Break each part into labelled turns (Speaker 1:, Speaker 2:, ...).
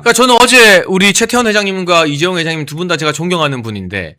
Speaker 1: 그러니까 저는 어제 우리 최태원 회장님과 이재용 회장님 두 분 다 제가 존경하는 분인데,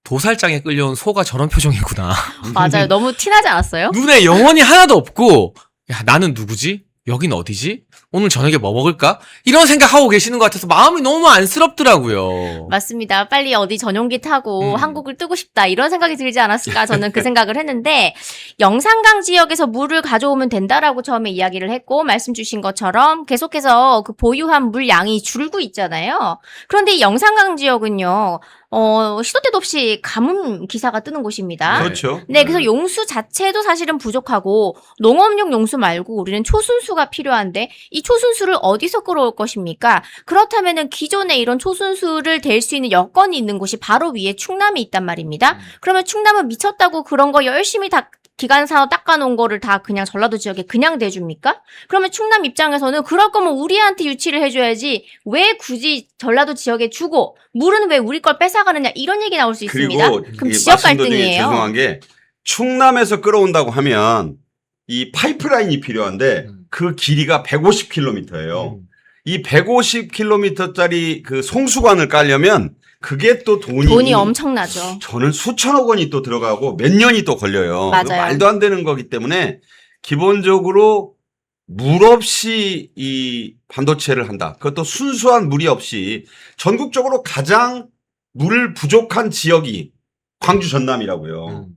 Speaker 1: 도살장에 끌려온 소가 저런 표정이구나.
Speaker 2: 맞아요. 너무 티나지 않았어요?
Speaker 1: 눈에 영혼이 하나도 없고, 야, 나는 누구지? 여긴 어디지? 오늘 저녁에 뭐 먹을까? 이런 생각하고 계시는 것 같아서 마음이 너무 안쓰럽더라고요.
Speaker 2: 맞습니다. 빨리 어디 전용기 타고 한국을 뜨고 싶다 이런 생각이 들지 않았을까 저는 그 생각을 했는데 영산강 지역에서 물을 가져오면 된다라고 처음에 이야기를 했고 말씀 주신 것처럼 계속해서 그 보유한 물 양이 줄고 있잖아요. 그런데 이 영산강 지역은요. 시도 때도 없이 가뭄 기사가 뜨는 곳입니다.
Speaker 3: 그렇죠.
Speaker 2: 네, 그래서 용수 자체도 사실은 부족하고 농업용 용수 말고 우리는 초순수가 필요한데 이 초순수를 어디서 끌어올 것입니까? 그렇다면은 기존에 이런 초순수를 댈 수 있는 여건이 있는 곳이 바로 위에 충남이 있단 말입니다. 그러면 충남은 미쳤다고 그런 거 열심히 다 기관사업 닦아놓은 거를 다 그냥 전라도 지역에 그냥 대줍니까? 그러면 충남 입장에서는 그럴 거면 우리한테 유치를 해줘야지 왜 굳이 전라도 지역에 주고 물은 왜 우리 걸 뺏어가느냐 이런 얘기 나올 수 있습니다. 그럼 지역 갈등이에요.
Speaker 3: 죄송한 게 충남에서 끌어온다고 하면 이 파이프라인이 필요한데 그 길이가 150km예요. 이 150km짜리 그 송수관을 깔려면 그게 또 돈이
Speaker 2: 엄청나죠.
Speaker 3: 저는 수천억 원이 또 들어가고 몇 년이 또 걸려요.
Speaker 2: 맞아요.
Speaker 3: 말도 안 되는 거기 때문에 기본적으로 물 없이 이 반도체를 한다. 그것도 순수한 물이 없이 전국적으로 가장 물 부족한 지역이 광주 전남이라고요.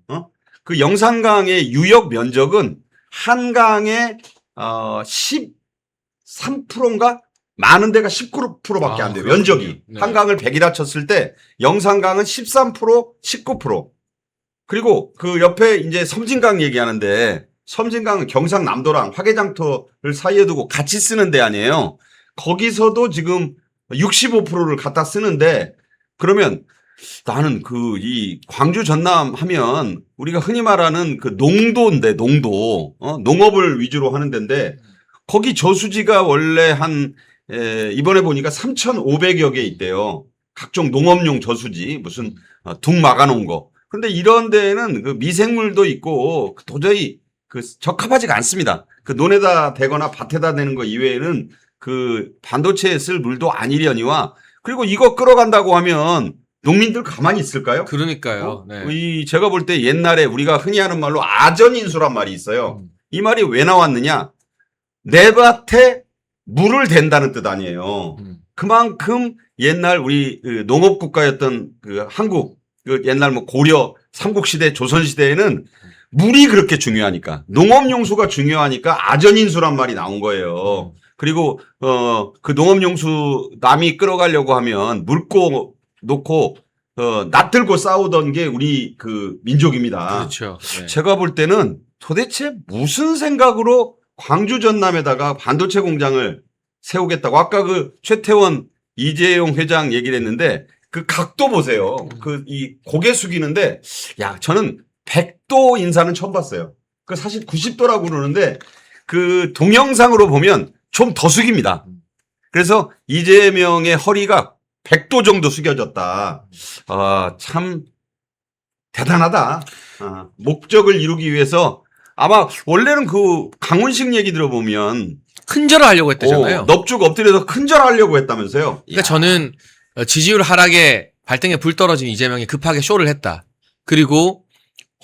Speaker 3: 그 영산강의 유역 면적은 한강의 13%인가? 많은 데가 19%밖에 안 돼요. 면적이.
Speaker 1: 네.
Speaker 3: 한강을 100이라 쳤을 때 영산강은 13%, 19%. 그리고 그 옆에 이제 섬진강 얘기하는데 섬진강은 경상남도랑 화개장터를 사이에 두고 같이 쓰는 데 아니에요. 거기서도 지금 65%를 갖다 쓰는데 그러면 나는 이 광주 전남 하면 우리가 흔히 말하는 그 농도인데 농도, 농업을 위주로 하는 데인데 거기 저수지가 원래 이번에 보니까 3,500여 개 있대요. 각종 농업용 저수지, 무슨 둥 막아놓은 거. 그런데 이런 데는 그 미생물도 있고 도저히 그 적합하지가 않습니다. 그 논에다 대거나 밭에다 대는 거 이외에는 그 반도체에 쓸 물도 아니려니와 그리고 이거 끌어간다고 하면 농민들 가만히 있을까요?
Speaker 1: 그러니까요. 네.
Speaker 3: 제가 볼 때 옛날에 우리가 흔히 하는 말로 아전인수란 말이 있어요. 이 말이 왜 나왔느냐? 내 밭에 물을 댄다는 뜻 아니에요. 그만큼 옛날 우리 그 농업국가였던 그 한국, 그 옛날 뭐 고려, 삼국시대, 조선시대에는 물이 그렇게 중요하니까, 농업용수가 중요하니까 아전인수란 말이 나온 거예요. 그리고, 그 농업용수 남이 끌어가려고 하면 물고 놓고, 낯들고 싸우던 게 우리 그 민족입니다.
Speaker 1: 그렇죠. 네.
Speaker 3: 제가 볼 때는 도대체 무슨 생각으로 광주 전남에다가 반도체 공장을 세우겠다고 아까 그 최태원 이재용 회장 얘기를 했는데 그 각도 보세요. 이 고개 숙이는데 야 저는 100도 인사는 처음 봤어요. 그 사실 90도라고 그러는데 그 동영상으로 보면 좀 더 숙입니다. 그래서 이재명의 허리가 100도 정도 숙여졌다. 참 대단하다. 목적을 이루기 위해서 아마 원래는 그 강훈식 얘기 들어보면
Speaker 1: 큰절을 하려고 했대잖아요.
Speaker 3: 넙죽 엎드려서 큰절하려고 했다면서요.
Speaker 1: 그러니까 저는 지지율 하락에 발등에 불 떨어진 이재명이 급하게 쇼를 했다. 그리고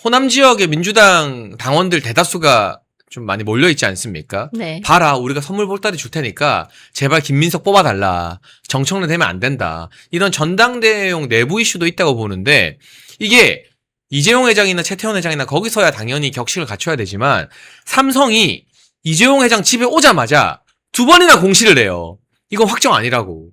Speaker 1: 호남 지역의 민주당 당원들 대다수가 좀 많이 몰려있지 않습니까?
Speaker 2: 네.
Speaker 1: 봐라 우리가 선물 보따리 줄 테니까 제발 김민석 뽑아달라. 정청래 되면 안 된다. 이런 전당대회용 내부 이슈도 있다고 보는데 이게 이재용 회장이나 최태원 회장이나 거기서야 당연히 격식을 갖춰야 되지만 삼성이 이재용 회장 집에 오자마자 2번이나 공시를 해요. 이건 확정 아니라고.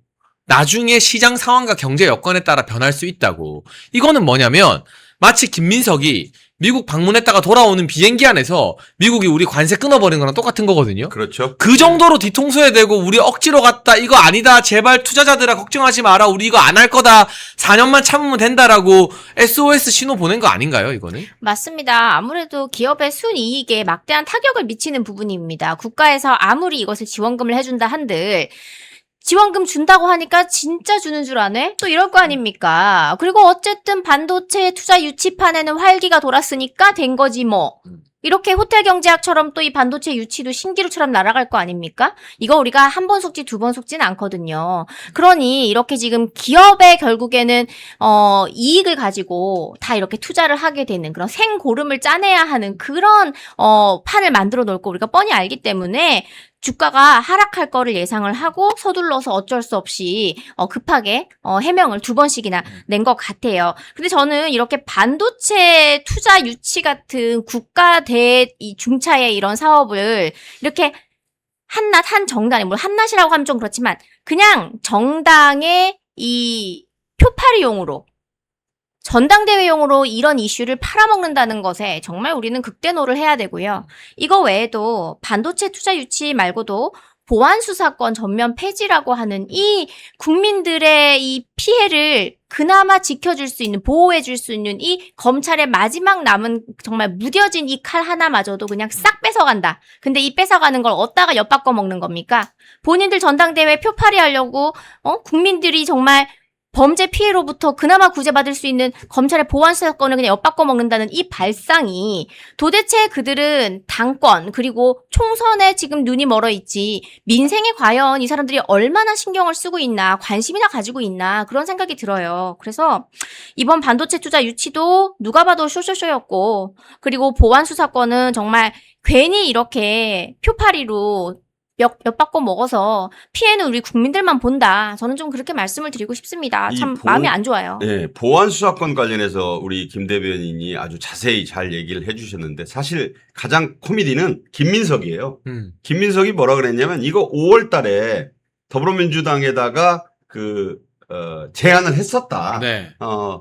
Speaker 1: 나중에 시장 상황과 경제 여건에 따라 변할 수 있다고. 이거는 뭐냐면 마치 김민석이 미국 방문했다가 돌아오는 비행기 안에서 미국이 우리 관세 끊어버린 거랑 똑같은 거거든요.
Speaker 3: 그렇죠.
Speaker 1: 그 정도로 뒤통수에 대고 우리 억지로 갔다 이거 아니다 제발 투자자들아 걱정하지 마라 우리 이거 안 할 거다 4년만 참으면 된다라고 SOS 신호 보낸 거 아닌가요 이거는?
Speaker 2: 맞습니다. 아무래도 기업의 순이익에 막대한 타격을 미치는 부분입니다. 국가에서 아무리 이것을 지원금을 해준다 한들 지원금 준다고 하니까 진짜 주는 줄 아네? 또 이럴 거 아닙니까? 그리고 어쨌든 반도체 투자 유치판에는 활기가 돌았으니까 된 거지 뭐. 이렇게 호텔 경제학처럼 또 이 반도체 유치도 신기루처럼 날아갈 거 아닙니까? 이거 우리가 한 번 속지 두 번 속지는 않거든요. 그러니 이렇게 지금 기업의 결국에는 이익을 가지고 다 이렇게 투자를 하게 되는 그런 생고름을 짜내야 하는 그런 판을 만들어 놓을 거 우리가 뻔히 알기 때문에 주가가 하락할 거를 예상을 하고 서둘러서 어쩔 수 없이 급하게 해명을 두 번씩이나 낸 것 같아요. 근데 저는 이렇게 반도체 투자 유치 같은 국가 이 중차의 이런 사업을 이렇게 한 정당에, 물론 한낱이라고 하면 좀 그렇지만 그냥 정당의 이 표파리용으로 전당대회용으로 이런 이슈를 팔아먹는다는 것에 정말 우리는 극대노를 해야 되고요. 이거 외에도 반도체 투자 유치 말고도 보안수사권 전면 폐지라고 하는 이 국민들의 이 피해를 그나마 지켜줄 수 있는, 보호해줄 수 있는 이 검찰의 마지막 남은 정말 무뎌진 이 칼 하나마저도 그냥 싹 뺏어간다. 근데 이 뺏어가는 걸 어디다가 엿바꿔 먹는 겁니까? 본인들 전당대회 표팔이 하려고 국민들이 정말 범죄 피해로부터 그나마 구제받을 수 있는 검찰의 보안수사권을 그냥 엿바꿔 먹는다는 이 발상이 도대체 그들은 당권 그리고 총선에 지금 눈이 멀어 있지 민생에 과연 이 사람들이 얼마나 신경을 쓰고 있나 관심이나 가지고 있나 그런 생각이 들어요. 그래서 이번 반도체 투자 유치도 누가 봐도 쇼쇼쇼였고 그리고 보안수사권은 정말 괜히 이렇게 표파리로 엿바꿔 먹어서 피해는 우리 국민들만 본다. 저는 좀 그렇게 말씀을 드리고 싶습니다. 참 마음이 안 좋아요.
Speaker 3: 네, 보안수사권 관련해서 우리 김 대변인이 아주 자세히 잘 얘기를 해 주셨는데 사실 가장 코미디는 김민석이에요. 김민석이 뭐라 그랬냐면 이거 5월 달에 더불어민주당에다가 제안을 했었다.
Speaker 1: 네.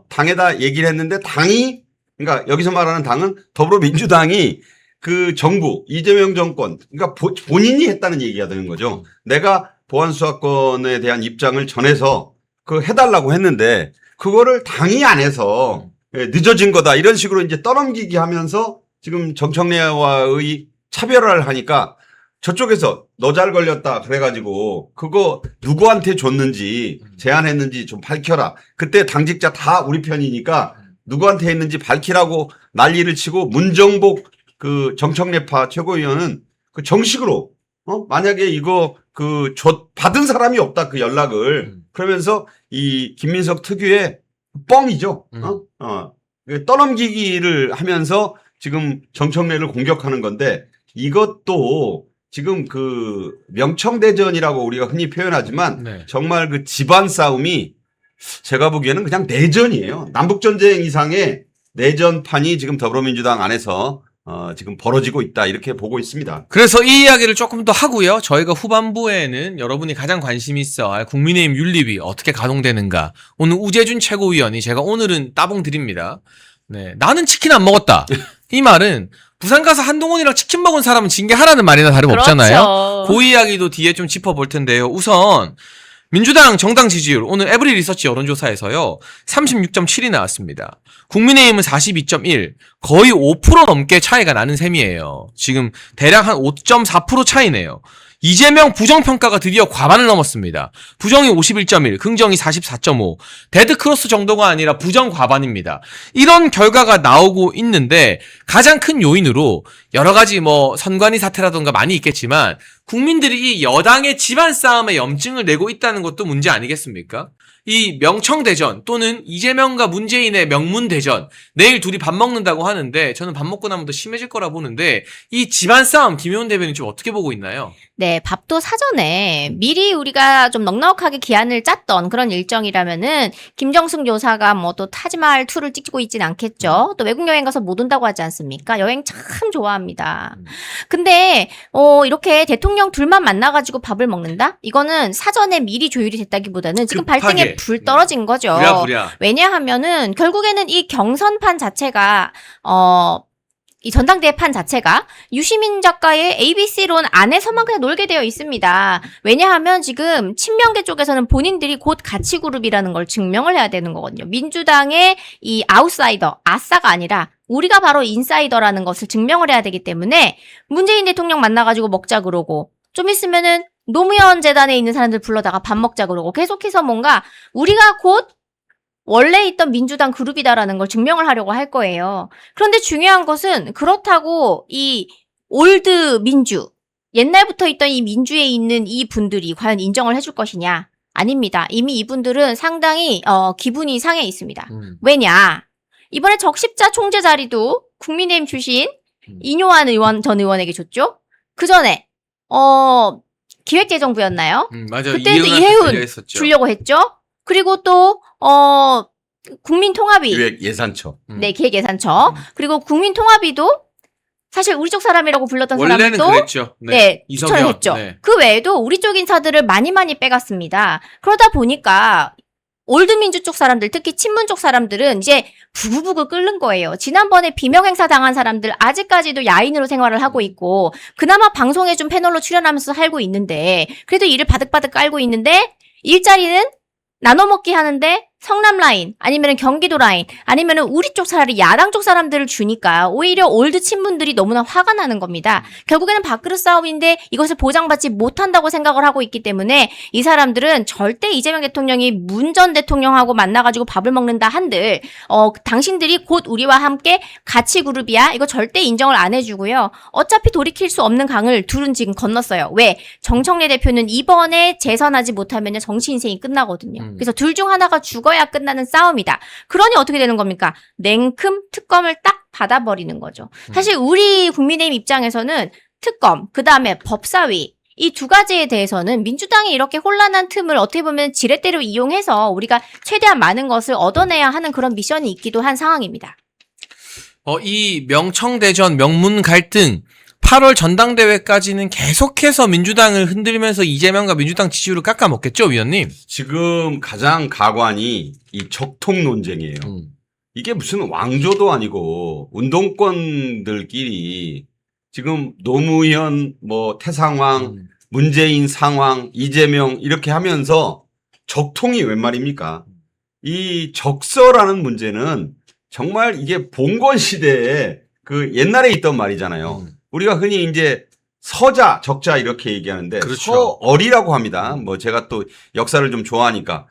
Speaker 3: 당에다 얘기를 했는데 당이 그러니까 여기서 말하는 당은 더불어민주당이 그 정부 이재명 정권 그러니까 본인이 했다는 얘기가 되는 거죠. 내가 보안수사권에 대한 입장을 전해서 해달라고 했는데 그거를 당이 안 해서 늦어진 거다 이런 식으로 이제 떠넘기기 하면서 지금 정청래와의 차별화를 하니까 저쪽에서 너 잘 걸렸다 그래가지고 그거 누구한테 줬는지 제안했는지 좀 밝혀라. 그때 당직자 다 우리 편이니까 누구한테 했는지 밝히라고 난리를 치고 문정복 정청래파 최고위원은 정식으로 만약에 이거 받은 사람이 없다 그 연락을 그러면서 이 김민석 특유의 뻥이죠. 떠넘기기를 하면서 지금 정청래를 공격하는 건데 이것도 지금 명청대전이라고 우리가 흔히 표현하지만
Speaker 1: 네.
Speaker 3: 정말 집안 싸움이 제가 보기에는 그냥 내전이에요. 남북전쟁 이상의 내전판이 지금 더불어민주당 안에서 지금 벌어지고 있다 이렇게 보고 있습니다.
Speaker 1: 그래서 이 이야기를 조금 더 하고요. 저희가 후반부에는 여러분이 가장 관심 있어 할 국민의힘 윤리위 어떻게 가동되는가. 오늘 우재준 최고위원이 제가 오늘은 따봉 드립니다. 네, 나는 치킨 안 먹었다. 이 말은 부산 가서 한동훈이랑 치킨 먹은 사람은 징계하라는 말이나 다름없잖아요.
Speaker 2: 그렇죠.
Speaker 1: 그 이야기도 뒤에 좀 짚어볼 텐데요. 우선 민주당 정당 지지율 오늘 에브리 리서치 여론조사에서요 36.7이 나왔습니다. 국민의힘은 42.1 거의 5% 넘게 차이가 나는 셈이에요. 지금 대략 한 5.4% 차이네요. 이재명 부정평가가 드디어 과반을 넘었습니다. 부정이 51.1, 긍정이 44.5. 데드크로스 정도가 아니라 부정 과반입니다. 이런 결과가 나오고 있는데 가장 큰 요인으로 여러 가지 선관위 사태라던가 많이 있겠지만 국민들이 이 여당의 집안 싸움에 염증을 내고 있다는 것도 문제 아니겠습니까? 이 명청대전 또는 이재명과 문재인의 명문대전 내일 둘이 밥 먹는다고 하는데 저는 밥 먹고 나면 더 심해질 거라 보는데 이 집안 싸움 김효은 대변인 좀 어떻게 보고 있나요?
Speaker 2: 네, 밥도 사전에 미리 우리가 좀 넉넉하게 기한을 짰던 그런 일정이라면은 김정숙 여사가 또 타지말 2를 찍고 있진 않겠죠. 또 외국 여행 가서 못 온다고 하지 않습니까? 여행 참 좋아합니다. 근데 이렇게 대통령 둘만 만나가지고 밥을 먹는다? 이거는 사전에 미리 조율이 됐다기보다는 지금
Speaker 1: 급하게.
Speaker 2: 발등에 불 떨어진 거죠.
Speaker 1: 부랴부랴.
Speaker 2: 왜냐하면은 결국에는 이 경선판 자체가 이 전당대회 판 자체가 유시민 작가의 ABC론 안에서만 그냥 놀게 되어 있습니다. 왜냐하면 지금 친명계 쪽에서는 본인들이 곧 가치그룹이라는 걸 증명을 해야 되는 거거든요. 민주당의 이 아웃사이더, 아싸가 아니라 우리가 바로 인사이더라는 것을 증명을 해야 되기 때문에 문재인 대통령 만나가지고 먹자 그러고 좀 있으면은 노무현 재단에 있는 사람들 불러다가 밥 먹자 그러고 계속해서 뭔가 우리가 곧 원래 있던 민주당 그룹이다라는 걸 증명을 하려고 할 거예요. 그런데 중요한 것은 그렇다고 이 올드 민주, 옛날부터 있던 이 민주에 있는 이 분들이 과연 인정을 해줄 것이냐? 아닙니다. 이미 이분들은 상당히 기분이 상해 있습니다. 왜냐? 이번에 적십자 총재 자리도 국민의힘 출신 이뇨한 의원 전 의원에게 줬죠. 그 전에 기획재정부였나요?
Speaker 1: 맞아요.
Speaker 2: 그때 이제
Speaker 1: 이해훈한테
Speaker 2: 이해훈
Speaker 1: 걸려있었죠.
Speaker 2: 주려고 했죠. 그리고 또 국민통합위,
Speaker 3: 기획 예산처.
Speaker 2: 네, 기획예산처, 그리고 국민통합위도 사실 우리 쪽 사람이라고 불렀던
Speaker 1: 원래는
Speaker 2: 사람도
Speaker 1: 그랬죠.
Speaker 2: 네,
Speaker 1: 이석영.
Speaker 2: 추천을 했죠.
Speaker 1: 네.
Speaker 2: 그 외에도 우리 쪽 인사들을 많이 빼갔습니다. 그러다 보니까 올드민주 쪽 사람들, 특히 친문 쪽 사람들은 이제 부글부글 끓는 거예요. 지난번에 비명행사 당한 사람들 아직까지도 야인으로 생활을 하고 있고 그나마 방송에 좀 패널로 출연하면서 살고 있는데 그래도 일을 바득바득 깔고 있는데 일자리는 나눠먹기 하는데 성남 라인 아니면 경기도 라인 아니면 우리 쪽 차라리 야당 쪽 사람들을 주니까 오히려 올드 친분들이 너무나 화가 나는 겁니다. 결국에는 밥그릇 싸움인데 이것을 보장받지 못한다고 생각을 하고 있기 때문에 이 사람들은 절대 이재명 대통령이 문 전 대통령하고 만나가지고 밥을 먹는다 한들 당신들이 곧 우리와 함께 같이 그룹이야 이거 절대 인정을 안 해주고요. 어차피 돌이킬 수 없는 강을 둘은 지금 건넜어요. 왜? 정청래 대표는 이번에 재선하지 못하면 정치 인생이 끝나거든요. 그래서 둘 중 하나가 죽어야 끝나는 싸움이다. 그러니 어떻게 되는 겁니까? 냉큼 특검을 딱 받아버리는 거죠. 사실 우리 국민의힘 입장에서는 특검, 그 다음에 법사위 이 두 가지에 대해서는 민주당이 이렇게 혼란한 틈을 어떻게 보면 지렛대로 이용해서 우리가 최대한 많은 것을 얻어내야 하는 그런 미션이 있기도 한 상황입니다.
Speaker 1: 이 명청대전 명문 갈등 8월 전당대회까지는 계속해서 민주당을 흔들면서 이재명과 민주당 지지율을 깎아먹겠죠, 위원님?
Speaker 3: 지금 가장 가관이 이 적통 논쟁이에요. 이게 무슨 왕조도 아니고 운동권들끼리 지금 노무현, 태상황, 문재인 상황, 이재명 이렇게 하면서 적통이 웬 말입니까? 이 적서라는 문제는 정말 이게 봉건 시대에 그 옛날에 있던 말이잖아요. 우리가 흔히 이제 서자, 적자 이렇게 얘기하는데
Speaker 1: 그렇죠.
Speaker 3: 서얼이라고 합니다. 제가 또 역사를 좀 좋아하니까.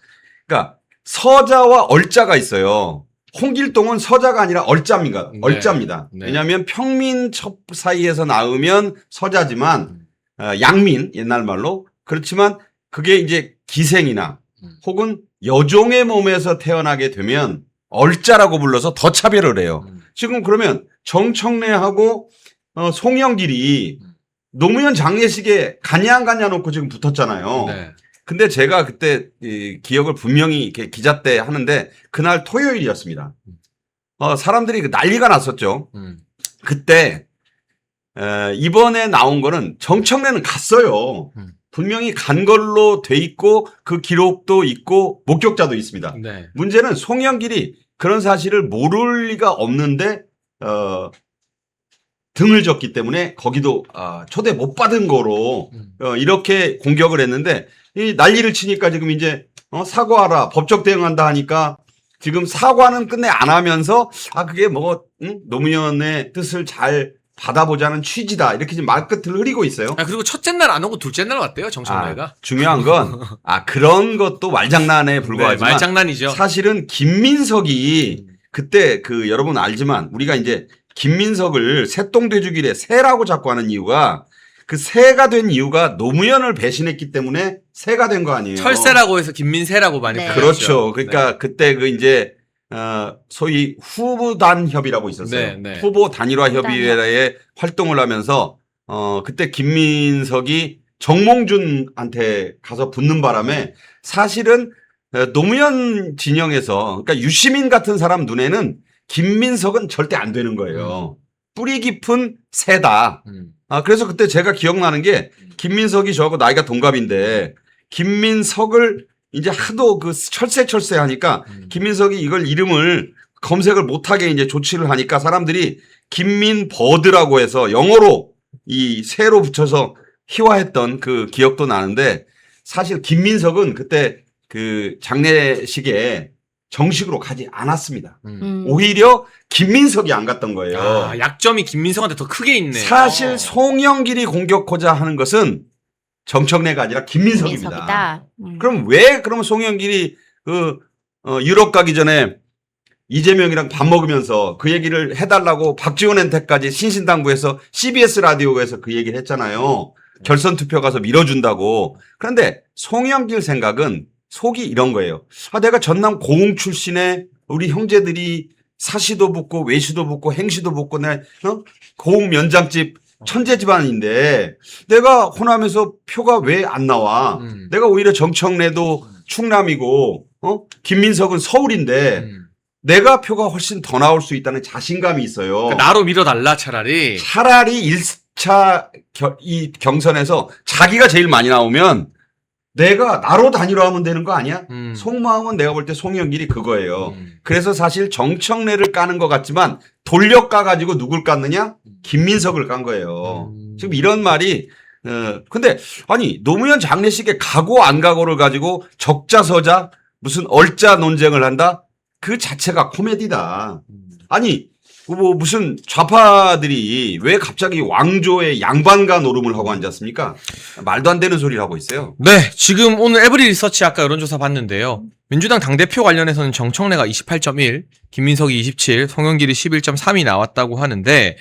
Speaker 3: 그러니까 서자와 얼자가 있어요. 홍길동은 서자가 아니라 얼자입니다.
Speaker 1: 네.
Speaker 3: 얼자입니다.
Speaker 1: 네.
Speaker 3: 왜냐하면 평민첩 사이에서 나오면 서자지만 양민 옛날 말로 그렇지만 그게 이제 기생이나 혹은 여종의 몸에서 태어나게 되면 얼자라고 불러서 더 차별을 해요. 지금 그러면 정청래하고 송영길이 노무현 장례식에 가냐 안 가냐 놓고 지금 붙었잖아요.
Speaker 1: 네.
Speaker 3: 근데 제가 그때 기억을 분명히 이렇게 기자 때 하는데 그날 토요일이었습니다. 사람들이 난리가 났었죠. 그때 이번에 나온 거는 정청래는 갔어요. 분명히 간 걸로 돼 있고 그 기록도 있고 목격자도 있습니다.
Speaker 1: 네.
Speaker 3: 문제는 송영길이 그런 사실을 모를 리가 없는데 등을 졌기 때문에 거기도 초대 못 받은 거로 이렇게 공격을 했는데 이 난리를 치니까 지금 이제 사과하라 법적 대응한다 하니까 지금 사과는 끝내 안 하면서 그게 노무현의 뜻을 잘 받아보자는 취지다 이렇게 지금 말끝을 흐리고 있어요.
Speaker 1: 그리고 첫째 날 안 오고 둘째 날 왔대요, 정청래가.
Speaker 3: 중요한 건 그런 것도 말장난에 불과하지만
Speaker 1: 네, 말장난이죠.
Speaker 3: 사실은 김민석이 그때 여러분 알지만 우리가 이제 김민석을 새똥돼지길에 새라고 자꾸 하는 이유가 그 새가 된 이유가 노무현을 배신했기 때문에 새가 된 거 아니에요.
Speaker 1: 철새라고 해서 김민새라고 많이
Speaker 2: 네.
Speaker 1: 불렀죠.
Speaker 3: 그렇죠. 그러니까 그때 이제 소위 후보단 협의라고 있었어요.
Speaker 1: 네, 네.
Speaker 3: 후보 단일화 협의회에 활동을 하면서 그때 김민석이 정몽준한테 가서 붙는 바람에 사실은 노무현 진영에서 그러니까 유시민 같은 사람 눈에는 김민석은 절대 안 되는 거예요. 뿌리 깊은 새다. 그래서 그때 제가 기억나는 게 김민석이 저하고 나이가 동갑인데 김민석을 이제 하도 철새 하니까 김민석이 이걸 이름을 검색을 못하게 이제 조치를 하니까 사람들이 김민버드라고 해서 영어로 이 새로 붙여서 희화했던 그 기억도 나는데 사실 김민석은 그때 장례식에 정식으로 가지 않았습니다. 오히려 김민석이 안 갔던 거예요.
Speaker 1: 약점이 김민석한테 더 크게 있네.
Speaker 3: 사실 송영길이 공격하자 하는 것은 정청래가 아니라 김민석입니다.
Speaker 2: 민석이다.
Speaker 3: 그럼 왜 그러면 송영길이 유럽 가기 전에 이재명이랑 밥 먹으면서 그 얘기를 해달라고 박지원한테까지 신신당부에서 CBS 라디오에서 그 얘기를 했잖아요. 결선 투표 가서 밀어준다고. 그런데 송영길 생각은 속이 이런 거예요. 내가 전남 고흥 출신의 우리 형제들이 사시도 붙고 외시도 붙고 행시도 붙고 내 고흥 면장집 천재 집안인데 내가 호남에서 표가 왜 안 나와? 내가 오히려 정청래도 충남이고 김민석은 서울인데 내가 표가 훨씬 더 나올 수 있다는 자신감이 있어요.
Speaker 1: 그러니까 나로 밀어달라 차라리.
Speaker 3: 차라리 1차 이 경선에서 자기가 제일 많이 나오면 내가 나로 단일화 하면 되는 거 아니야? 속마음은 내가 볼 때 송영길이 그거예요. 그래서 사실 정청래를 까는 것 같지만 돌려 까가지고 누굴 깠느냐? 김민석을 깐 거예요. 지금 이런 말이 근데 아니 노무현 장례식에 가고 안 가고를 가지고 적자서자 무슨 얼자 논쟁을 한다? 그 자체가 코미디다. 아니 뭐 무슨 좌파들이 왜 갑자기 왕조의 양반가 노름을 하고 앉았습니까? 말도 안 되는 소리를 하고 있어요.
Speaker 1: 네, 지금 오늘 에브리 리서치 아까 여론조사 봤는데요. 민주당 당대표 관련해서는 정청래가 28.1, 김민석이 27, 송영길이 11.3이 나왔다고 하는데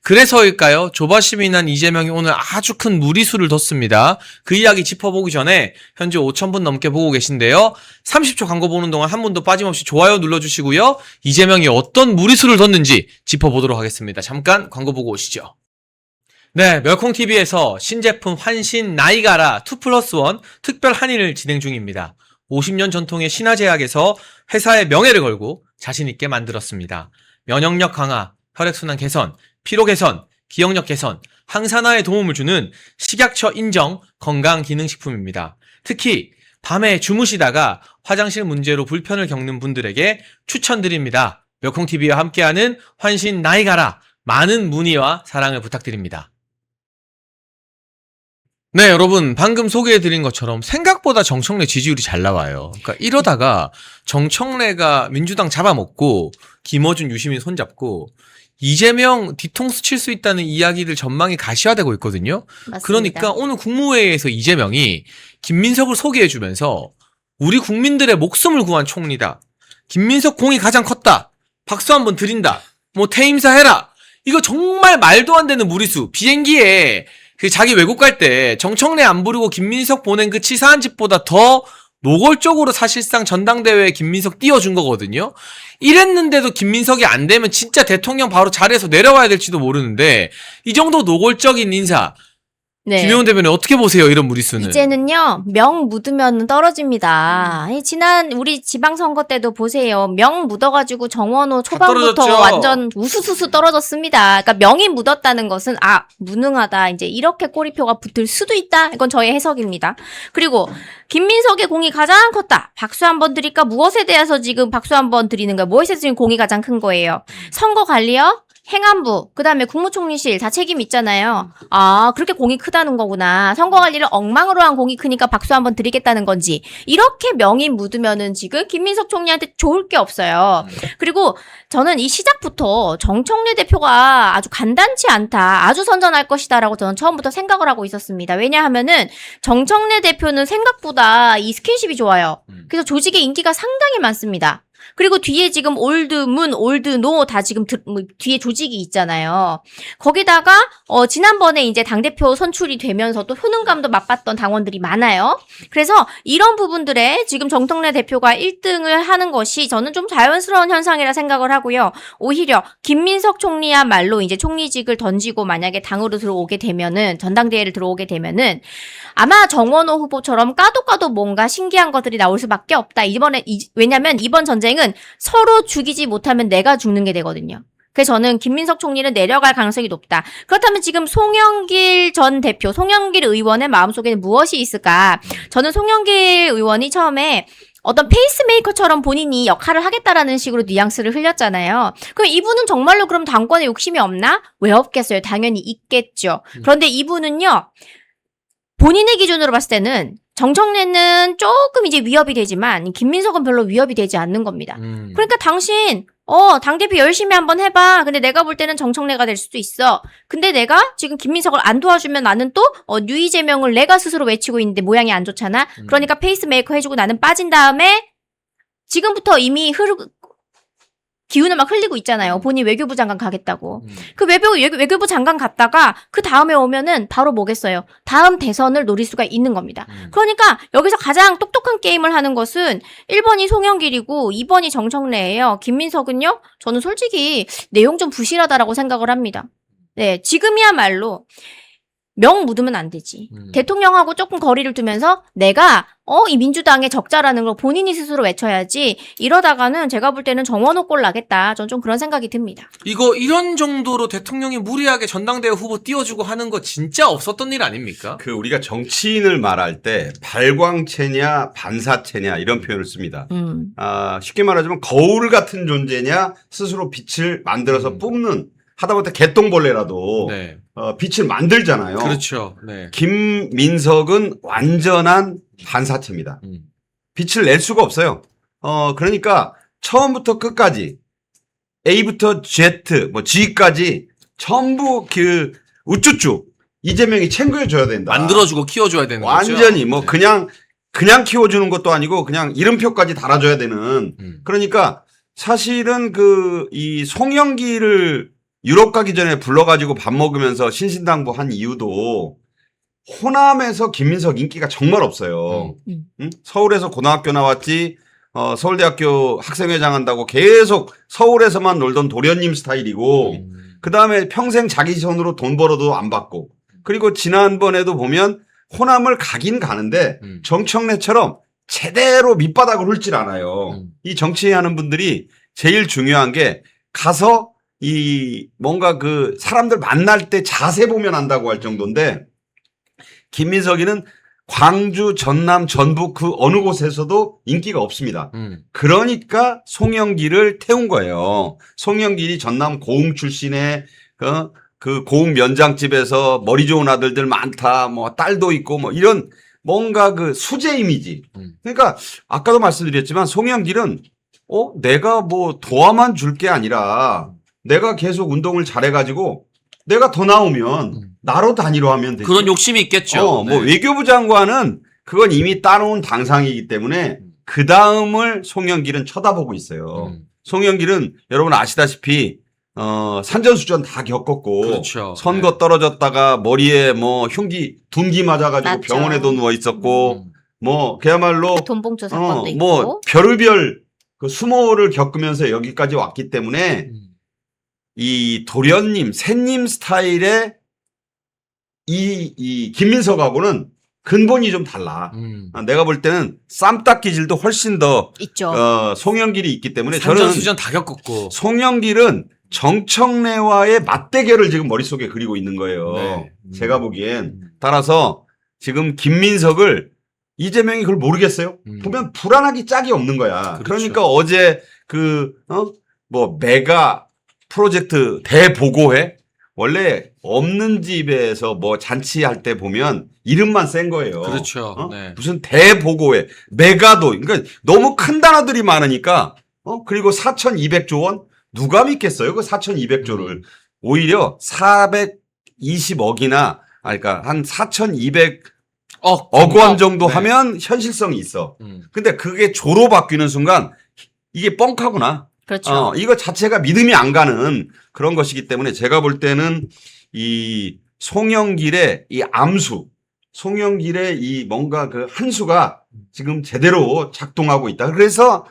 Speaker 1: 그래서일까요? 조바심이 난 이재명이 오늘 아주 큰 무리수를 뒀습니다. 그 이야기 짚어보기 전에 현재 5,000분 넘게 보고 계신데요. 30초 광고 보는 동안 한 분도 빠짐없이 좋아요 눌러주시고요. 이재명이 어떤 무리수를 뒀는지 짚어보도록 하겠습니다. 잠깐 광고 보고 오시죠. 네, 멸콩TV에서 신제품 환신 나이가라 2+1 특별 할인을 진행 중입니다. 50년 전통의 신화제약에서 회사의 명예를 걸고 자신있게 만들었습니다. 면역력 강화, 혈액순환 개선, 피로 개선, 기억력 개선, 항산화에 도움을 주는 식약처 인정 건강기능식품입니다. 특히 밤에 주무시다가 화장실 문제로 불편을 겪는 분들에게 추천드립니다. 멸콩TV와 함께하는 환신 나이가라 많은 문의와 사랑을 부탁드립니다. 네, 여러분 방금 소개해드린 것처럼 생각보다 정청래 지지율이 잘 나와요. 그러니까 이러다가 정청래가 민주당 잡아먹고 김어준, 유시민 손잡고 이재명 뒤통수 칠 수 있다는 이야기들 전망이 가시화되고 있거든요.
Speaker 2: 맞습니다.
Speaker 1: 그러니까 오늘 국무회의에서 이재명이 김민석을 소개해주면서 우리 국민들의 목숨을 구한 총리다. 김민석 공이 가장 컸다. 박수 한번 드린다. 뭐 퇴임사 해라. 이거 정말 말도 안 되는 무리수. 비행기에 그 자기 외국 갈 때 정청래 안 부르고 김민석 보낸 그 치사한 짓보다 더 노골적으로 사실상 전당대회에 김민석 띄워준 거거든요. 이랬는데도 김민석이 안 되면 진짜 대통령 바로 자리에서 내려와야 될지도 모르는데 이 정도 노골적인 인사
Speaker 2: 네.
Speaker 1: 김용훈 대변인 어떻게 보세요? 이런 무리수는.
Speaker 2: 이제는요, 명 묻으면 떨어집니다. 지난 우리 지방선거 때도 보세요. 명 묻어가지고 정원호 초반부터
Speaker 1: 떨어졌죠.
Speaker 2: 완전 우수수수 떨어졌습니다. 그러니까 명이 묻었다는 것은, 무능하다. 이제 이렇게 꼬리표가 붙을 수도 있다. 이건 저의 해석입니다. 그리고, 김민석의 공이 가장 컸다. 박수 한번 드릴까? 무엇에 대해서 지금 박수 한번 드리는 거야? 무엇에 지금 공이 가장 큰 거예요? 선거 관리요? 행안부, 그 다음에 국무총리실 다 책임 있잖아요. 그렇게 공이 크다는 거구나. 선거관리를 엉망으로 한 공이 크니까 박수 한번 드리겠다는 건지. 이렇게 명이 묻으면은 지금 김민석 총리한테 좋을 게 없어요. 그리고 저는 이 시작부터 정청래 대표가 아주 간단치 않다. 아주 선전할 것이다라고 저는 처음부터 생각을 하고 있었습니다. 왜냐하면은 정청래 대표는 생각보다 이 스킨십이 좋아요. 그래서 조직의 인기가 상당히 많습니다. 그리고 뒤에 지금 올드문, 올드노 다 지금 뒤에 조직이 있잖아요. 거기다가 지난번에 이제 당대표 선출이 되면서도 효능감도 맛봤던 당원들이 많아요. 그래서 이런 부분들에 지금 정청래 대표가 1등을 하는 것이 저는 좀 자연스러운 현상이라 생각을 하고요. 오히려 김민석 총리야말로 이제 총리직을 던지고 만약에 당으로 들어오게 되면은 전당대회를 들어오게 되면은 아마 정원호 후보처럼 까도 뭔가 신기한 것들이 나올 수밖에 없다. 왜냐면 이번 전쟁은 서로 죽이지 못하면 내가 죽는 게 되거든요. 그래서 저는 김민석 총리는 내려갈 가능성이 높다. 그렇다면 지금 송영길 전 대표, 송영길 의원의 마음속에는 무엇이 있을까? 저는 송영길 의원이 처음에 어떤 페이스메이커처럼 본인이 역할을 하겠다라는 식으로 뉘앙스를 흘렸잖아요. 그럼 이분은 정말로 그럼 당권에 욕심이 없나? 왜 없겠어요? 당연히 있겠죠. 그런데 이분은요, 본인의 기준으로 봤을 때는 정청래는 조금 이제 위협이 되지만 김민석은 별로 위협이 되지 않는 겁니다. 그러니까 당신 당대표 열심히 한번 해봐. 근데 내가 볼 때는 정청래가 될 수도 있어. 근데 내가 지금 김민석을 안 도와주면 나는 또 뉴이재명을 내가 스스로 외치고 있는데 모양이 안 좋잖아. 그러니까 페이스메이커 해주고 나는 빠진 다음에 지금부터 이미 기운을 막 흘리고 있잖아요. 본인 외교부 장관 가겠다고. 그 외교부 장관 갔다가 그 다음에 오면은 바로 뭐겠어요? 다음 대선을 노릴 수가 있는 겁니다. 그러니까 여기서 가장 똑똑한 게임을 하는 것은 1번이 송영길이고 2번이 정청래예요. 김민석은요? 저는 솔직히 내용 좀 부실하다라고 생각을 합니다. 네, 지금이야말로 명 묻으면 안 되지. 대통령하고 조금 거리를 두면서 내가 이 민주당의 적자라는 걸 본인이 스스로 외쳐야지. 이러다가는 제가 볼 때는 정원호 꼴 나겠다. 전 좀 그런 생각이 듭니다.
Speaker 1: 이런 정도로 대통령이 무리하게 전당대회 후보 띄워주고 하는 거 진짜 없었던 일 아닙니까?
Speaker 3: 그 우리가 정치인을 말할 때 발광체냐 반사체냐 이런 표현을 씁니다. 쉽게 말하자면 거울 같은 존재냐 스스로 빛을 만들어서 뿜는 하다못해 개똥벌레라도
Speaker 1: 네.
Speaker 3: 빛을 만들잖아요.
Speaker 1: 그렇죠. 네.
Speaker 3: 김민석은 완전한 반사체입니다. 빛을 낼 수가 없어요. 그러니까 처음부터 끝까지 A부터 Z, 뭐 G까지 전부 그 우쭈쭈 이재명이 챙겨줘야 된다.
Speaker 1: 만들어주고 키워줘야 되는 거죠.
Speaker 3: 완전히 뭐
Speaker 1: 네.
Speaker 3: 그냥 키워주는 것도 아니고 그냥 이름표까지 달아줘야 되는. 그러니까 사실은 이 송영길을 유럽 가기 전에 불러가지고 밥 먹으면서 신신당부 한 이유도 호남에서 김민석 인기가 정말 없어요. 응? 서울에서 고등학교 나왔지, 서울대학교 학생회장 한다고 계속 서울에서만 놀던 도련님 스타일이고, 그 다음에 평생 자기 손으로 돈 벌어도 안 받고, 그리고 지난번에도 보면 호남을 가긴 가는데 정청래처럼 제대로 밑바닥을 훑질 않아요. 이 정치하는 분들이 제일 중요한 게 가서 뭔가 그 사람들 만날 때 자세 보면 안다고 할 정도인데 김민석이는 광주, 전남, 전북 그 어느 곳에서도 인기가 없습니다. 그러니까 송영길을 태운 거예요. 송영길이 전남 고흥 출신의 그 고흥 면장집에서 머리 좋은 아들들 많다, 뭐 딸도 있고 뭐 이런 뭔가 그 수제 이미지. 그러니까 아까도 말씀드렸지만 송영길은 내가 뭐 도와만 줄 게 아니라 내가 계속 운동을 잘해가지고 내가 더 나오면 나로 단위로 하면 되지.
Speaker 1: 그런 욕심이 있겠죠.
Speaker 3: 뭐 외교부 장관은 그건 이미 따놓은 당상이기 때문에 그 다음을 송영길은 쳐다보고 있어요. 송영길은 여러분 아시다시피 산전수전 다 겪었고
Speaker 1: 그렇죠.
Speaker 3: 선거 떨어졌다가 머리에 뭐 둔기 맞아가지고
Speaker 2: 맞죠.
Speaker 3: 병원에도 누워 있었고 뭐 그야말로
Speaker 2: 돈봉투 사건도 있고.
Speaker 3: 뭐 별의별 그 수모를 겪으면서 여기까지 왔기 때문에 이 도련님, 새님 스타일의 이 김민석하고는 근본이 좀 달라. 내가 볼 때는 쌈딱 기질도 훨씬 더
Speaker 2: 있죠.
Speaker 3: 송영길이 있기 때문에 저는
Speaker 1: 산전수전 다 겪었고.
Speaker 3: 송영길은 정청래와의 맞대결을 지금 머릿속에 그리고 있는 거예요.
Speaker 1: 네.
Speaker 3: 제가 보기엔. 따라서 지금 김민석을 이재명이 그걸 모르겠어요. 보면 불안하기 짝이 없는 거야.
Speaker 1: 그렇죠.
Speaker 3: 그러니까 어제 뭐 메가 프로젝트 대보고회 원래 없는 집에서 뭐 잔치할 때 보면 이름만 센 거예요.
Speaker 1: 그렇죠. 네.
Speaker 3: 무슨 대보고회, 메가도, 그러니까 너무 큰 단어들이 많으니까 그리고 4,200조 원 누가 믿겠어요? 그 4,200조를 오히려 420억이나 그러니까 한 4,200억 원 정도
Speaker 1: 네.
Speaker 3: 하면 현실성이 있어. 근데 그게 조로 바뀌는 순간 이게 뻥카구나.
Speaker 2: 그렇죠.
Speaker 3: 이거 자체가 믿음이 안 가는 그런 것이기 때문에 제가 볼 때는 이 송영길의 이 암수, 송영길의 이 뭔가 그 한수가 지금 제대로 작동하고 있다. 그래서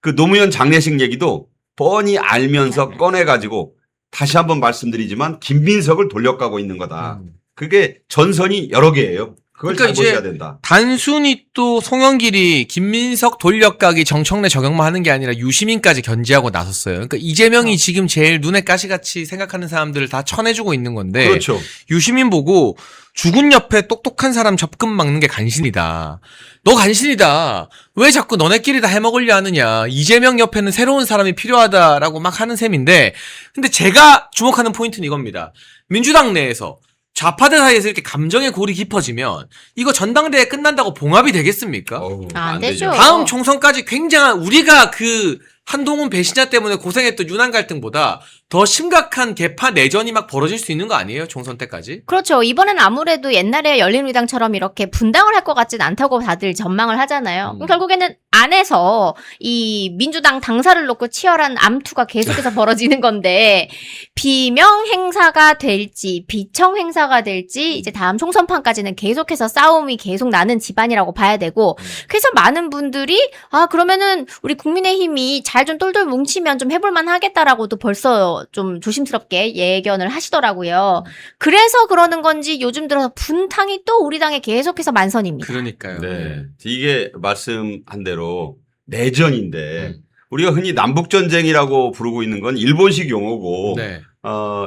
Speaker 3: 그 노무현 장례식 얘기도 뻔히 알면서 꺼내가지고 다시 한번 말씀드리지만 김민석을 돌려가고 있는 거다. 그게 전선이 여러 개예요. 그걸
Speaker 1: 그러니까
Speaker 3: 잘
Speaker 1: 이제
Speaker 3: 보셔야 된다.
Speaker 1: 단순히 또 송영길이 김민석 돌려가기 정청래 적용만 하는 게 아니라 유시민까지 견제하고 나섰어요. 그러니까 이재명이 지금 제일 눈에 가시같이 생각하는 사람들을 다 쳐내주고 있는 건데
Speaker 3: 그렇죠.
Speaker 1: 유시민 보고 죽은 옆에 똑똑한 사람 접근 막는 게 간신이다. 너 간신이다. 왜 자꾸 너네끼리 다 해먹으려 하느냐. 이재명 옆에는 새로운 사람이 필요하다라고 막 하는 셈인데 근데 제가 주목하는 포인트는 이겁니다. 민주당 내에서 좌파들 사이에서 이렇게 감정의 골이 깊어지면 이거 전당대회 끝난다고 봉합이 되겠습니까?
Speaker 2: 안 되죠.
Speaker 1: 다음 총선까지 굉장한 우리가 그 한동훈 배신자 때문에 고생했던 윤한 갈등보다 더 심각한 개파 내전이 막 벌어질 수 있는 거 아니에요? 총선 때까지?
Speaker 2: 그렇죠. 이번엔 아무래도 옛날에 열린우리당처럼 이렇게 분당을 할 것 같진 않다고 다들 전망을 하잖아요. 그럼 결국에는 안에서 이 민주당 당사를 놓고 치열한 암투가 계속해서 벌어지는 건데 비명 행사가 될지 비청 행사가 될지 이제 다음 총선판까지는 계속해서 싸움이 계속 나는 집안이라고 봐야 되고 그래서 많은 분들이 그러면은 우리 국민의힘이 잘 좀 똘똘 뭉치면 좀 해볼만 하겠다라고도 벌써 좀 조심스럽게 예견을 하시더라고요. 그래서 그러는 건지 요즘 들어서 분탕이 또 우리 당에 계속해서 만선입니다.
Speaker 1: 그러니까요.
Speaker 3: 네. 이게 말씀한 대로 내전인데 우리가 흔히 남북전쟁이라고 부르고 있는 건 일본식 용어고
Speaker 1: 네.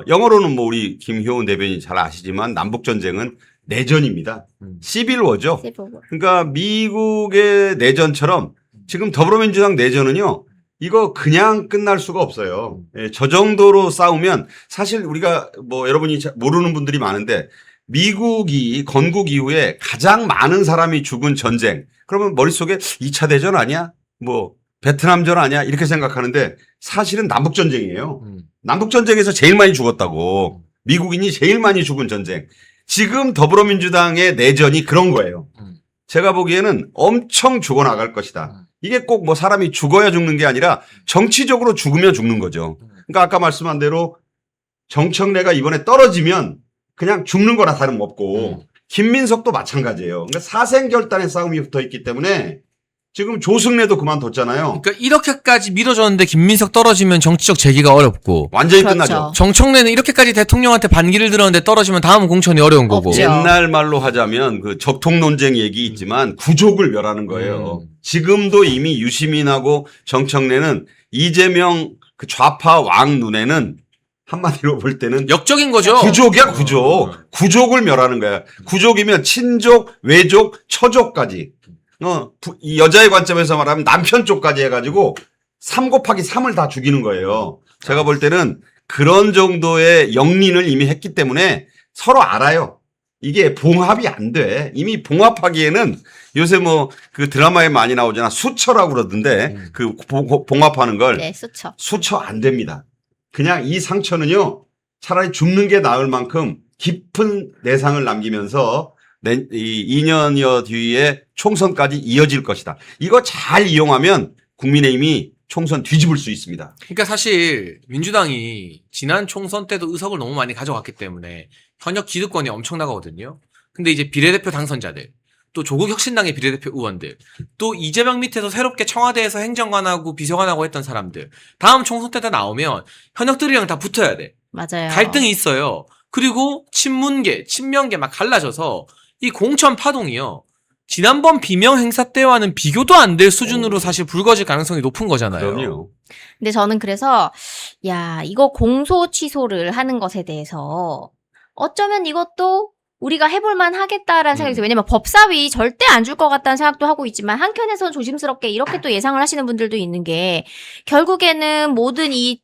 Speaker 3: 영어로는 뭐 우리 김효은 대변인 잘 아시지만 남북전쟁은 내전입니다. 시빌워죠. 그러니까 미국의 내전처럼 지금 더불어민주당 내전은요. 이거 그냥 끝날 수가 없어요. 예, 저 정도로 싸우면 사실 우리가 뭐 여러분이 모르는 분들이 많은데 미국이 건국 이후에 가장 많은 사람이 죽은 전쟁. 그러면 머릿속에 2차 대전 아니야? 뭐 베트남전 아니야? 이렇게 생각하는데 사실은 남북전쟁이에요. 남북전쟁에서 제일 많이 죽었다고. 미국인이 제일 많이 죽은 전쟁. 지금 더불어민주당의 내전이 그런 거예요. 제가 보기에는 엄청 죽어나갈 것이다. 이게 꼭 뭐 사람이 죽어야 죽는 게 아니라 정치적으로 죽으면 죽는 거죠. 그러니까 아까 말씀한 대로 정청래가 이번에 떨어지면 그냥 죽는 거나 다름없고 김민석도 마찬가지예요. 그러니까 사생결단의 싸움이 붙어 있기 때문에 지금 조승래도 그만뒀잖아요.
Speaker 1: 그러니까 이렇게까지 밀어줬는데 김민석 떨어지면 정치적 재기가 어렵고
Speaker 3: 완전히
Speaker 2: 그렇죠.
Speaker 3: 끝나죠.
Speaker 1: 정청래는 이렇게까지 대통령한테 반기를 들었는데 떨어지면 다음은 공천이 어려운 거고.
Speaker 2: 없죠.
Speaker 3: 옛날 말로 하자면 그 적통 논쟁 얘기 있지만 구족을 멸하는 거예요. 지금도 이미 유시민하고 정청래는 이재명 그 좌파 왕 눈에는 한마디로 볼 때는
Speaker 1: 역적인 거죠.
Speaker 3: 구족이야 구족. 구족을 멸하는 거야. 구족이면 친족, 외족, 처족까지. 이 여자의 관점에서 말하면 남편 쪽까지 해가지고 3 곱하기 3을 다 죽이는 거예요. 제가 볼 때는 그런 정도의 영린을 이미 했기 때문에 서로 알아요. 이게 봉합이 안 돼. 이미 봉합하기에는 요새 뭐 그 드라마에 많이 나오잖아. 수처라고 그러던데 그 봉합하는 걸.
Speaker 2: 네, 수쳐.
Speaker 3: 수처 안 됩니다. 그냥 이 상처는요. 차라리 죽는 게 나을 만큼 깊은 내상을 남기면서 이 2년여 뒤에 총선까지 이어질 것이다. 이거 잘 이용하면 국민의힘이 총선 뒤집을 수 있습니다.
Speaker 1: 그러니까 사실 민주당이 지난 총선 때도 의석을 너무 많이 가져갔기 때문에 현역 기득권이 엄청나거든요. 근데 이제 비례대표 당선자들, 또 조국혁신당의 비례대표 의원들, 또 이재명 밑에서 새롭게 청와대에서 행정관하고 비서관하고 했던 사람들, 다음 총선 때 다 나오면 현역들이랑 다 붙어야 돼.
Speaker 2: 맞아요.
Speaker 1: 갈등이 있어요. 그리고 친문계, 친명계 막 갈라져서 이 공천 파동이요. 지난번 비명 행사 때와는 비교도 안 될 수준으로 사실 불거질 가능성이 높은 거잖아요.
Speaker 3: 그럼요.
Speaker 2: 근데 저는 그래서 이거 공소 취소를 하는 것에 대해서 어쩌면 이것도 우리가 해볼만 하겠다라는 생각이 들어요. 왜냐면 법사위 절대 안 줄 것 같다는 생각도 하고 있지만 한켠에서는 조심스럽게 이렇게 또 예상을 하시는 분들도 있는 게 결국에는 모든 이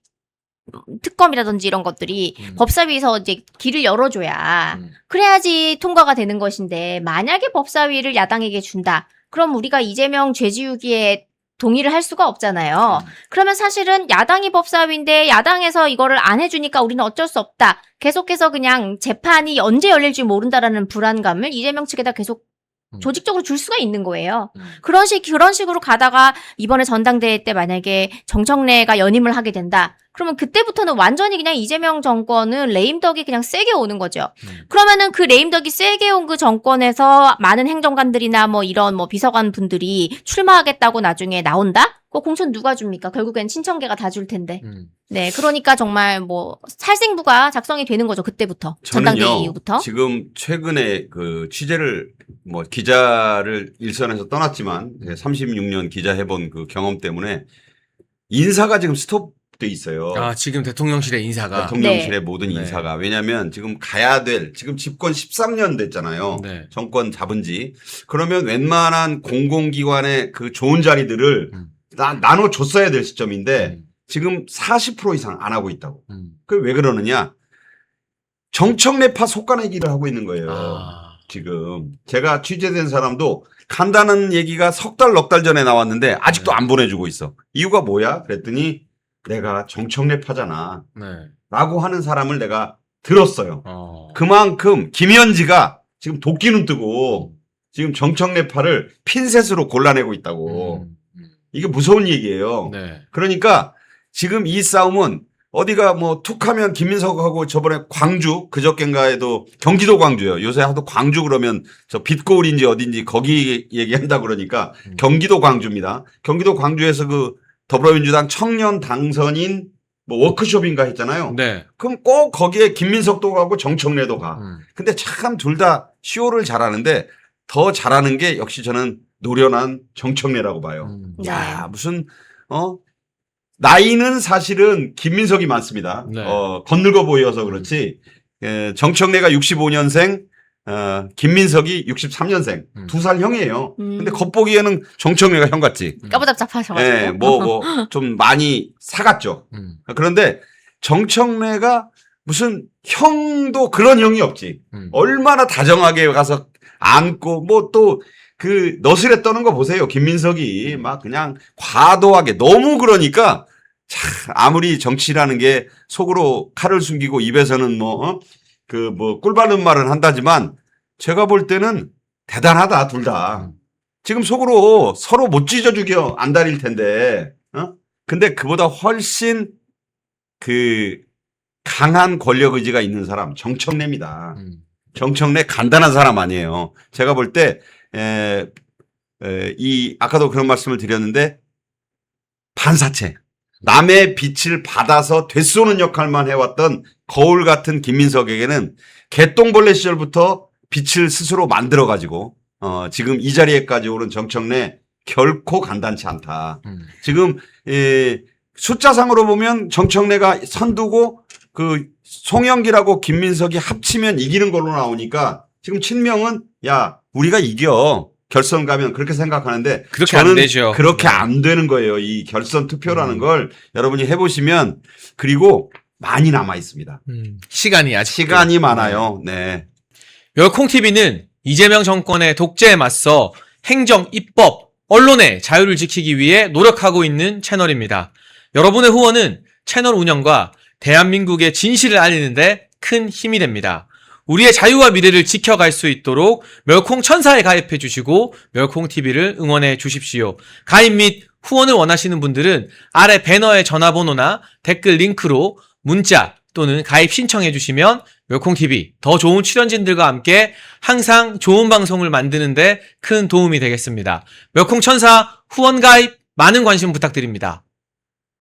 Speaker 2: 특검이라든지 이런 것들이 법사위에서 이제 길을 열어줘야 그래야지 통과가 되는 것인데 만약에 법사위를 야당에게 준다. 그럼 우리가 이재명 죄지우기에 동의를 할 수가 없잖아요. 그러면 사실은 야당이 법사위인데 야당에서 이거를 안 해주니까 우리는 어쩔 수 없다. 계속해서 그냥 재판이 언제 열릴지 모른다라는 불안감을 이재명 측에다 계속 조직적으로 줄 수가 있는 거예요. 그런 식으로 가다가 이번에 전당대회 때 만약에 정청래가 연임을 하게 된다. 그러면 그때부터는 완전히 그냥 이재명 정권은 레임덕이 그냥 세게 오는 거죠. 그러면은 그 레임덕이 세게 온 그 정권에서 많은 행정관들이나 뭐 이런 뭐 비서관 분들이 출마하겠다고 나중에 나온다? 그 공천 누가 줍니까? 결국엔 친청계가 다 줄 텐데. 네, 그러니까 정말 뭐 살생부가 작성이 되는 거죠. 그때부터. 전당대회
Speaker 3: 저는요,
Speaker 2: 이후부터.
Speaker 3: 지금 최근에 그 취재를 뭐 기자를 일선에서 떠났지만 36년 기자 해본 그 경험 때문에 인사가 지금 스톱돼 있어요.
Speaker 1: 지금 대통령실의 인사가.
Speaker 3: 대통령실의
Speaker 2: 네.
Speaker 3: 모든
Speaker 1: 네.
Speaker 3: 인사가. 왜냐하면 지금 가야 될 지금 집권 13년 됐잖아요.
Speaker 1: 네.
Speaker 3: 정권 잡은 지. 그러면 웬만한 공공기관의 그 좋은 자리들을 나눠줬어야 될 시점인데 지금 40% 이상 안 하고 있다고. 그 왜 그러느냐? 정청래파 속가내기를 하고 있는 거예요. 지금 제가 취재된 사람도 간다는 얘기가 석 달, 넉 달 전에 나왔는데 아직도 안 보내주고 있어. 이유가 뭐야? 그랬더니 내가 정청래 파잖아.
Speaker 1: 네.
Speaker 3: 라고 하는 사람을 내가 들었어요.
Speaker 1: 어.
Speaker 3: 그만큼 김현지가 지금 도끼는 뜨고 지금 정청래 파를 핀셋으로 골라내고 있다고. 이게 무서운 얘기예요.
Speaker 1: 네.
Speaker 3: 그러니까 지금 이 싸움은 어디가 뭐 툭하면 김민석하고 저번에 광주 그저껜가에도 경기도 광주요. 요새 하도 광주 그러면 저 빛고울인지 어딘지 거기 얘기한다 그러니까 경기도 광주입니다. 경기도 광주에서 그 더불어민주당 청년 당선인 뭐 워크숍인가 했잖아요.
Speaker 1: 네.
Speaker 3: 그럼 꼭 거기에 김민석도 가고 정청래도 가.
Speaker 1: 음.
Speaker 3: 근데 참 둘 다 쇼를 잘하는데 더 잘하는 게 역시 저는 노련한 정청래라고 봐요.
Speaker 2: 네.
Speaker 3: 야, 무슨 나이는 사실은 김민석이 많습니다.
Speaker 1: 네.
Speaker 3: 건늙어 보여서 그렇지. 정청래가 65년생, 김민석이 63년생. 2살 형이에요. 근데 겉보기에는 정청래가 형 같지.
Speaker 2: 까부잡잡하셔가지고.
Speaker 3: 예, 좀 많이 사갔죠. 그런데 정청래가 무슨 형도 그런 형이 없지. 얼마나 다정하게 가서 안고 뭐 또 그 너스레 떠는 거 보세요. 김민석이 막 그냥 과도하게 너무 그러니까 참 아무리 정치라는 게 속으로 칼을 숨기고 입에서는 꿀바른 말은 한다지만 제가 볼 때는 대단하다 둘 다. 지금 속으로 서로 못 찢어 죽여 안달일 텐데. 근데 그보다 훨씬 그 강한 권력 의지가 있는 사람 정청래입니다. 정청래 간단한 사람 아니에요. 제가 볼 때 아까도 그런 말씀을 드렸는데 반사체 남의 빛을 받아서 되쏘는 역할만 해왔던 거울 같은 김민석에게는 개똥벌레 시절부터 빛을 스스로 만들어가지고 지금 이 자리에까지 오른 정청래 결코 간단치 않다. 지금 숫자상으로 보면 정청래가 선두고 그 송영길하고 김민석이 합치면 이기는 걸로 나오니까 지금 친명은 야 우리가 이겨 결선 가면 그렇게 생각하는데
Speaker 1: 그렇게
Speaker 3: 저는
Speaker 1: 안 되죠.
Speaker 3: 그렇게
Speaker 1: 네.
Speaker 3: 안 되는 거예요. 이 결선 투표라는 걸 여러분이 해보시면 그리고 많이 남아 있습니다.
Speaker 1: 시간이 아직
Speaker 3: 시간이 많아요. 네.
Speaker 1: 열콩TV는 이재명 정권의 독재에 맞서 행정, 입법, 언론의 자유를 지키기 위해 노력하고 있는 채널입니다. 여러분의 후원은 채널 운영과 대한민국의 진실을 알리는데 큰 힘이 됩니다. 우리의 자유와 미래를 지켜갈 수 있도록 멸콩 천사에 가입해 주시고 멸콩TV를 응원해 주십시오. 가입 및 후원을 원하시는 분들은 아래 배너의 전화번호나 댓글 링크로 문자 또는 가입 신청해 주시면 멸콩TV 더 좋은 출연진들과 함께 항상 좋은 방송을 만드는데 큰 도움이 되겠습니다. 멸콩천사 후원 가입 많은 관심 부탁드립니다.